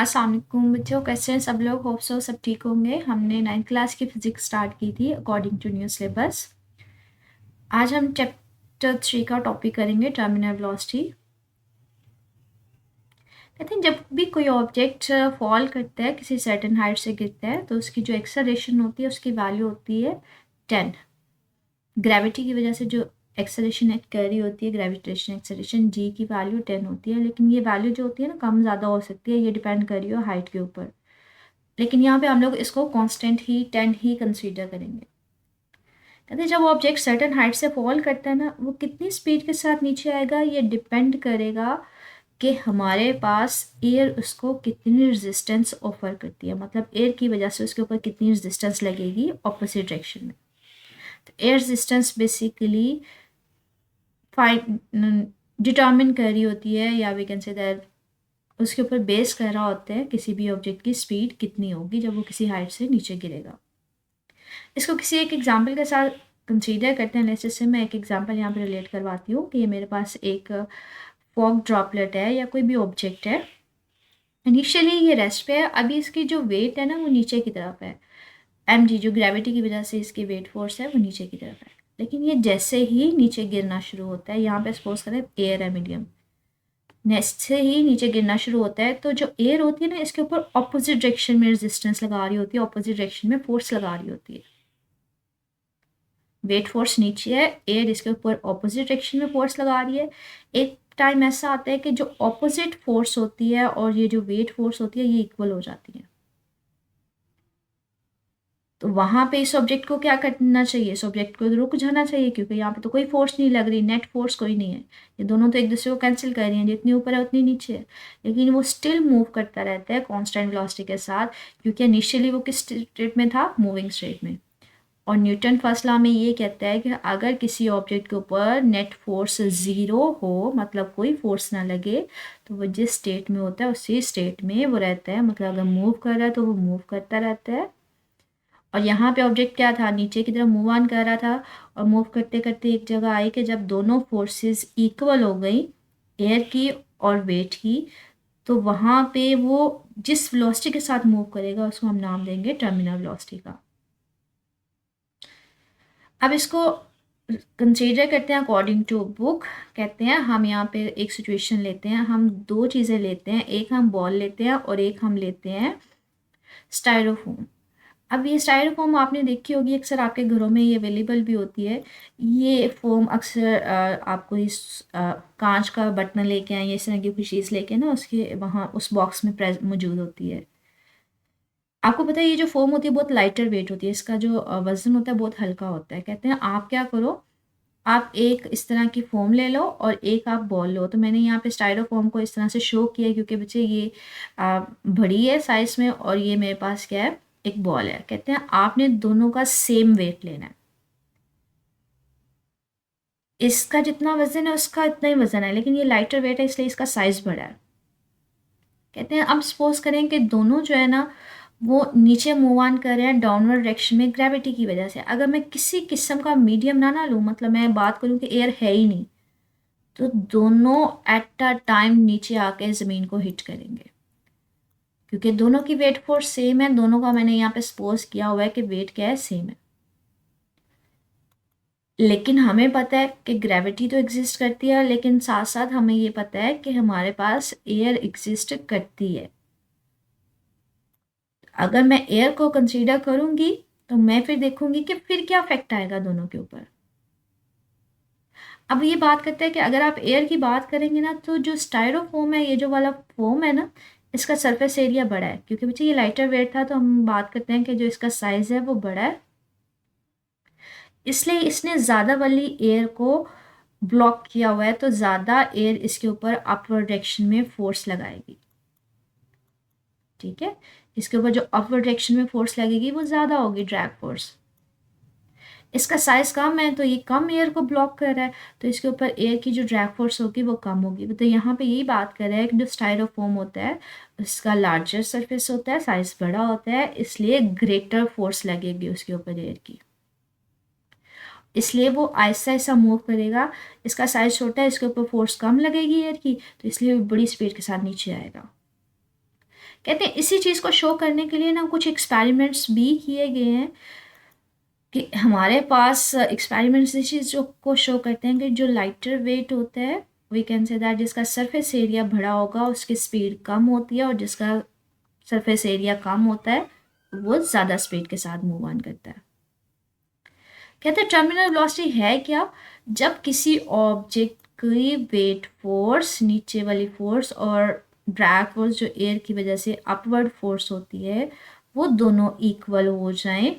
अस्सलाम वालेकुम बच्चों, कैसे हैं सब लोग। होप सो सब ठीक होंगे। हमने 9th क्लास की फिजिक्स स्टार्ट की थी अकॉर्डिंग टू न्यू सिलेबस। आज हम चैप्टर 3 का टॉपिक करेंगे, टर्मिनल वेलोसिटी। कहते हैं जब भी कोई ऑब्जेक्ट फॉल करता है, किसी सर्टेन हाइट से गिरता है, तो उसकी जो एक्सेलरेशन होती है उसकी वैल्यू होती है 10। ग्रेविटी की वजह से जो एक्सेलरेशन एक्ट कर रही होती है, ग्रेविटेशन एक्सेलरेशन जी की वैल्यू 10 होती है। लेकिन ये वैल्यू जो होती है ना, कम ज़्यादा हो सकती है, ये डिपेंड कर रही है हाइट के ऊपर। लेकिन यहाँ पे हम लोग इसको कांस्टेंट ही 10 ही कंसीडर करेंगे। कहते हैं जब ऑब्जेक्ट सर्टेन हाइट से फॉल करता है ना, वो कितनी स्पीड के साथ नीचे आएगा, ये डिपेंड करेगा कि हमारे पास एयर उसको कितनी रेजिस्टेंस ऑफर करती है। मतलब एयर की वजह से उसके ऊपर कितनी रेजिस्टेंस लगेगी ऑपोजिट डायरेक्शन में। तो एयर रेजिस्टेंस बेसिकली डिटर्मिन कर रही होती है, या वी कैन से दैट उसके ऊपर बेस कर रहा होता है किसी भी ऑब्जेक्ट की स्पीड कितनी होगी जब वो किसी हाइट से नीचे गिरेगा। इसको किसी एक एग्जाम्पल के साथ कंसीडर करते हैं। जैसे मैं एक एग्जाम्पल यहाँ पे रिलेट करवाती हूँ कि ये मेरे पास एक फॉग ड्रॉपलेट है या कोई भी ऑब्जेक्ट है। इनिशियली ये रेस्ट पे है, अभी इसकी जो वेट है ना वो नीचे की तरफ है। एम जी जो ग्रेविटी की वजह से इसकी वेट फोर्स है वो नीचे की तरफ है। लेकिन ये जैसे ही नीचे गिरना शुरू होता है, यहाँ पे सपोज करें एयर है मीडियम, नेक्स्ट से ही नीचे गिरना शुरू होता है, तो जो एयर होती है ना इसके ऊपर ऑपोजिट डायरेक्शन में रेजिस्टेंस लगा रही होती है, ऑपोजिट डायरेक्शन में फोर्स लगा रही होती है। वेट फोर्स नीचे है, एयर इसके ऊपर ऑपोजिट डायरेक्शन में फोर्स लगा रही है। एक टाइम ऐसा आता है कि जो ऑपोजिट फोर्स होती है और ये जो वेट फोर्स होती है ये इक्वल हो जाती है। तो वहां पे इस ऑब्जेक्ट को क्या करना चाहिए, इस ऑब्जेक्ट को रुक जाना चाहिए, क्योंकि यहाँ पे तो कोई फोर्स नहीं लग रही, नेट फोर्स कोई नहीं है। ये दोनों तो एक दूसरे को कैंसिल कर रही हैं, जितनी ऊपर है उतनी नीचे है। लेकिन वो स्टिल मूव करता रहता है कांस्टेंट वेलोसिटी के साथ, क्योंकि इनिशियली वो किस स्टेट में था, मूविंग स्टेट में। और न्यूटन फर्स्ट लॉ में ये कहता है कि अगर किसी ऑब्जेक्ट के ऊपर नेट फोर्स ज़ीरो हो, मतलब कोई फोर्स ना लगे, तो वो जिस स्टेट में होता है उसी स्टेट में वो रहता है। मतलब अगर मूव कर रहा है तो वो मूव करता रहता है। और यहाँ पे ऑब्जेक्ट क्या था, नीचे की तरफ मूव ऑन कर रहा था। और मूव करते करते एक जगह आई कि जब दोनों फोर्सेस इक्वल हो गई, एयर की और वेट की, तो वहाँ पे वो जिस वेलोसिटी के साथ मूव करेगा उसको हम नाम देंगे टर्मिनल वेलोसिटी का। अब इसको कंसीडर करते हैं अकॉर्डिंग टू बुक। कहते हैं हम यहाँ पे एक सिचुएशन लेते हैं, हम दो चीज़ें लेते हैं, एक हम बॉल लेते हैं और एक हम लेते हैं स्टायरोफोम। अब ये स्टायरोफोम आपने देखी होगी, अक्सर आपके घरों में ये अवेलेबल भी होती है। ये फोम अक्सर आपको इस कांच का बर्तन लेके आए, इस तरह की कोई चीज़ लेके ना उसके वहाँ उस बॉक्स में मौजूद होती है। आपको पता है ये जो फोम होती है बहुत लाइटर वेट होती है, इसका जो वजन होता है बहुत हल्का होता है। कहते हैं आप क्या करो, आप एक इस तरह की फोम ले लो और एक आप बॉल लो। तो मैंने यहाँ पे स्टायरोफोम को इस तरह से शो किया क्योंकि बच्चे ये बड़ी है साइज में और ये मेरे पास क्या है, एक बॉल है। कहते हैं आपने दोनों का सेम वेट लेना है, इसका जितना वजन है उसका इतना ही वजन है, लेकिन ये लाइटर वेट है इसलिए इसका साइज बड़ा है। कहते हैं अब सपोज करें कि दोनों जो है ना वो नीचे मूव ऑन कर रहे हैं डाउनवर्ड डायरेक्शन में ग्रेविटी की वजह से। अगर मैं किसी किस्म का मीडियम ना लूँ, मतलब मैं बात करूँ कि एयर है ही नहीं, तो दोनों एट अ टाइम नीचे आके ज़मीन को हिट करेंगे, क्योंकि दोनों की वेट फोर्स सेम है। दोनों का मैंने यहाँ पे सपोज किया हुआ है कि वेट क्या है, सेम है। लेकिन हमें पता है कि ग्रेविटी तो एग्जिस्ट करती है, लेकिन साथ साथ हमें ये पता है कि हमारे पास एयर एग्जिस्ट करती है। अगर मैं एयर को कंसीडर करूंगी तो मैं फिर देखूंगी कि फिर क्या इफेक्ट आएगा दोनों के ऊपर। अब ये बात करते हैं कि अगर आप एयर की बात करेंगे ना, तो जो स्टायरोफोम है, ये जो वाला फोम है ना, इसका सरफेस एरिया बड़ा है, क्योंकि बच्चे ये लाइटर वेट था, तो हम बात करते हैं कि जो इसका साइज है वो बड़ा है, इसलिए इसने ज़्यादा वाली एयर को ब्लॉक किया हुआ है। तो ज़्यादा एयर इसके ऊपर अपवर्ड डायरेक्शन में फोर्स लगाएगी। ठीक है, इसके ऊपर जो अपवर्ड डायरेक्शन में फोर्स लगेगी वो ज़्यादा होगी, ड्रैग फोर्स। इसका साइज कम है तो ये कम एयर को ब्लॉक कर रहा है, तो इसके ऊपर एयर की जो ड्रैग फोर्स होगी वो कम होगी। तो यहाँ पे यही बात कर रहे हैं कि जो स्टायरोफोम होता है उसका लार्जर सरफेस होता है, साइज बड़ा होता है, इसलिए ग्रेटर फोर्स लगेगी उसके ऊपर एयर की, इसलिए वो आहिस्ता आहिस्ता मूव करेगा। इसका साइज छोटा है, इसके ऊपर फोर्स कम लगेगी एयर की, तो इसलिए वो बड़ी स्पीड के साथ नीचे आएगा। कहते हैं इसी चीज़ को शो करने के लिए ना कुछ एक्सपेरिमेंट्स भी किए गए हैं कि हमारे पास एक्सपेरिमेंट्स इस चीज़ को शो करते हैं कि जो लाइटर वेट होता है, वी कैन से दैट जिसका सरफेस एरिया बड़ा होगा उसकी स्पीड कम होती है, और जिसका सरफेस एरिया कम होता है वो ज़्यादा स्पीड के साथ मूव ऑन करता है। कहते हैं टर्मिनल वेलोसिटी है क्या? जब किसी ऑब्जेक्ट की वेट फोर्स, नीचे वाली फोर्स, और ड्रैग फोर्स जो एयर की वजह से अपवर्ड फोर्स होती है, वो दोनों इक्वल हो जाएं,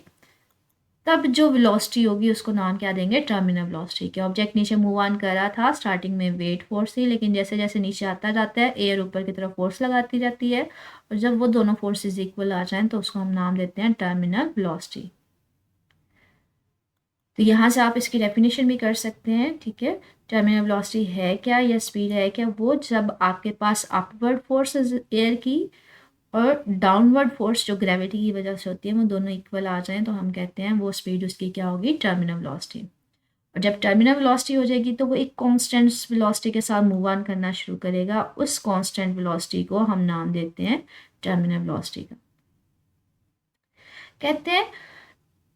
तब जो वेलोसिटी होगी उसको नाम क्या देंगे? Terminal velocity. के ऑब्जेक्ट नीचे मूव ऑन कर रहा था, स्टार्टिंग में वेट फोर्स थी, लेकिन जैसे जैसे नीचे आता जाता है एयर ऊपर की तरफ फोर्स लगाती जाती है, और जब वो दोनों फोर्सेस इक्वल आ जाएं तो उसको हम नाम देते हैं टर्मिनल वेलोसिटी। तो यहाँ से आप इसकी डेफिनेशन भी कर सकते हैं, ठीक है। टर्मिनल वेलोसिटी है क्या या स्पीड है क्या? वो जब आपके पास अपवर्ड फोर्स एयर की और डाउनवर्ड फोर्स जो ग्रेविटी की वजह से होती है वो दोनों इक्वल आ जाएं तो हम कहते हैं वो स्पीड उसकी क्या होगी? Terminal velocity. और जब टर्मिनल वेलोसिटी हो जाएगी तो वो एक कांस्टेंट वेलोसिटी के साथ मूव ऑन करना शुरू करेगा, उस कांस्टेंट वेलोसिटी को हम नाम देते हैं टर्मिनल वेलोसिटी का। कहते हैं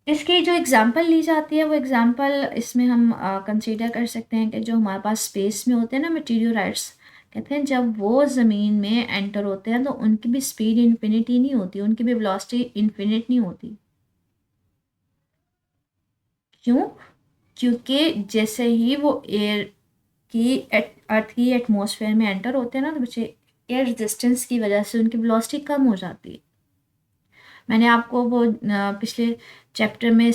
इसकी जो एग्जांपल ली जाती है वो एग्जांपल इसमें हम कंसीडर कर सकते हैं कि जो हमारे पास स्पेस में होते हैं ना मेटीरियोराइट्स, कहते हैं जब वो ज़मीन में एंटर होते हैं तो उनकी भी स्पीड इन्फिनिटी नहीं होती, उनकी भी वेलोसिटी इन्फिनिट नहीं होती। क्यों? क्योंकि जैसे ही वो एयर की अर्थ की एटमॉस्फेयर में एंटर होते हैं ना तो बच्चे एयर रेजिस्टेंस की वजह से उनकी वेलोसिटी कम हो जाती है। मैंने आपको वो पिछले चैप्टर में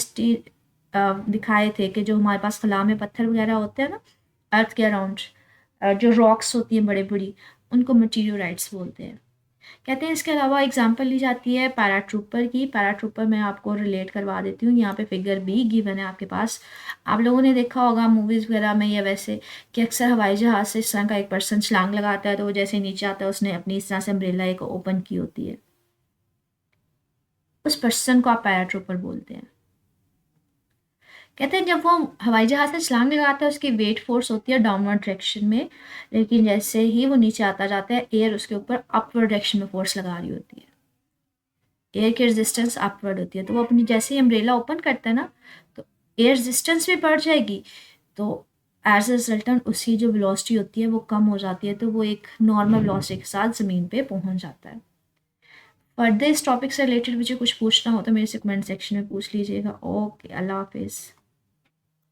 दिखाए थे कि जो हमारे पास खला में पत्थर वगैरह होते हैं ना अर्थ के अराउंड, जो रॉक्स होती हैं बड़ी बड़ी, उनको मटीरियोराइट्स बोलते हैं। कहते हैं इसके अलावा एग्जांपल ली जाती है पैराट्रूपर की। पैराट्रूपर मैं आपको रिलेट करवा देती हूँ, यहाँ पे फिगर भी गिवन है आपके पास। आप लोगों ने देखा होगा मूवीज़ वगैरह में या वैसे कि अक्सर हवाई जहाज़ से इस तरह का एक पर्सन छलांग लगाता है तो वो जैसे नीचे आता है उसने अपनी इस तरह से अम्ब्रेला एक ओपन की होती है, उस पर्सन को आप पैराट्रूपर बोलते हैं। कहते हैं जब वो हवाई जहाज से छलांग लगाता है उसकी वेट फोर्स होती है डाउनवर्ड डायरेक्शन में, लेकिन जैसे ही वो नीचे आता जाता है एयर उसके ऊपर अपवर्ड डायरेक्शन में फोर्स लगा रही होती है, एयर की रेजिस्टेंस अपवर्ड होती है। तो वो अपनी जैसे ही अम्ब्रेला ओपन करता है ना तो एयर रेजिस्टेंस भी बढ़ जाएगी, तो एज अ रिजल्टेंट उसकी जो वेलोसिटी होती है वो कम हो जाती है, तो वो एक नॉर्मल वेलोसिटी के साथ ज़मीन पे पहुंच जाता है। फर्दर इस टॉपिक से रिलेटेड मुझे कुछ पूछना हो तो मेरे से कमेंट सेक्शन में पूछ लीजिएगा। ओके, अल्लाह हाफिज़।